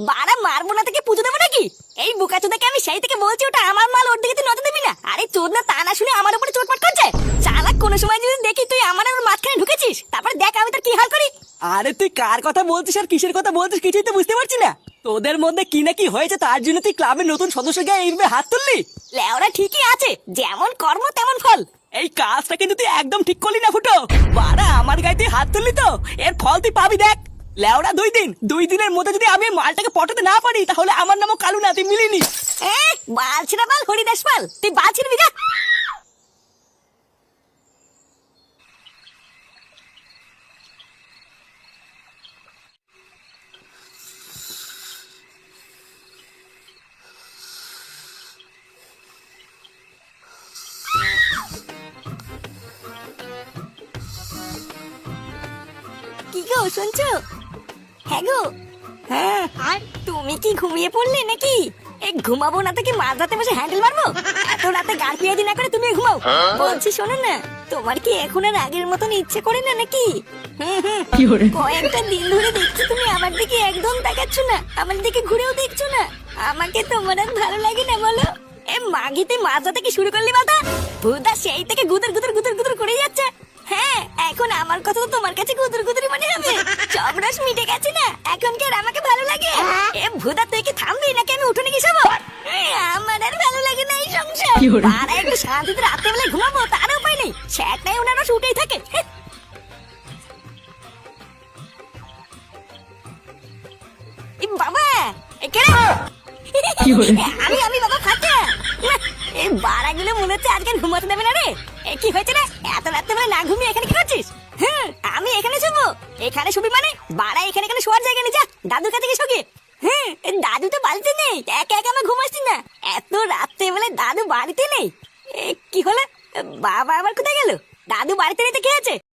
বাড়া মারবো না থেকে পুজো দেবো নাকি? এই বোকাচোদাকে আমি সেই থেকে বলছি ওটা আমার মাল, ওর দিকে তুই নজর দিবি না। আরে তোর না তা না শুনে আমার উপরে চোটপাট করছে। চালাক কোনো সময় যদি দেখি তুই আমার আর ওর মাঝখানে ঢুকেছিস, তারপরে দেখ আমি তোর কি হাল করি। আরে তুই কার কথা বলছিস আর কিসের কথা বলছিস কিছুই তো বুঝতে পারছি না। তোদের মধ্যে কি না কি হয়েছে তার জন্য তুই ক্লাবের নতুন সদস্য গায়ে এইভাবে হাত তুললি? লেওরা ঠিকই আছে, যেমন কর্ম তেমন ফল। এই কাজটা কিন্তু তুই একদম ঠিক করলি না ফুটো। বাড়া আমার গায়ে তুই হাত তুললি তো এর ফল তুই পাবি দেখ। লেওরা 2 দিনের মধ্যে যদি আমি মালটাকে পটাতে না পারি তাহলে আমার নামও কালু না, তুই মিলিনি। বালছি না বাল হরিদাস পাল, তুই বালছি না বিঘা। কি গো শুনছো? হ্যাঁ গো। হ্যাঁ, আর তুমি কি ঘুমিয়ে পড়লে নাকি? এই ঘুমাবো না তো কি মাঝরাতে বসে হ্যান্ডেল মারবো? এত রাতে গান পিয়াদি না করে তুমি ঘুমাও। বলছি শোনো না, তোমার কি এখন আর আগের মতন ইচ্ছে করে না নাকি? কয়েকটা দিন ধরে দেখছি তুমি আমার দিকে একদম তাকাচ্ছ না, আমার দিকে ঘুরেও দেখছো না। আমাকে তোমার আর ভালো লাগে না বলো? এ মাগিতে মাঝরাতে কি শুরু করলি বলতো? ভুদা সেই থেকে গুদর গুদর গুদর গুদর করে যাচ্ছে। হ্যাঁ, এখন আমার কথা তো তোমার কাছে গুদর গুদরি মনে হবে। সব রস মিটে গেছে না, এখন কি আর আমাকে ভালো লাগে? এ ভুদা তুই কি থামবি নাকি আমি উঠোনে কি সব? আমার আর ভালো লাগে না এই সংসার। আর একটু শান্তিতে রাতে বেলা ঘুমাবো তার উপায় নেই, সেটাই ওনার রস উঠেই থাকে। বাবা আমি বাবা ফাটা। এই বাড়াগুলো মনে হচ্ছে আজকে ঘুমাতে দেবে না রে। কি হয়েছে রে, এত রাত্রে বেলা না ঘুমিয়ে এখানে কি করছিস? হ্যাঁ, আমি এখানে শুবো। এখানে শুবি মানে? বাড়া এখানে কেন শোয়ার জায়গা নেই, যা দাদুর কাছে গিয়ে শোকে। হ্যাঁ, দাদু তো বাড়িতে নেই, একা একা আমরা ঘুমাচ্ছি না। এত রাত্রে বেলায় দাদু বাড়িতে নেই? কি হলো, বাবা আবার কোথায় গেল? দাদু বাড়িতে নেই তো কি আছে?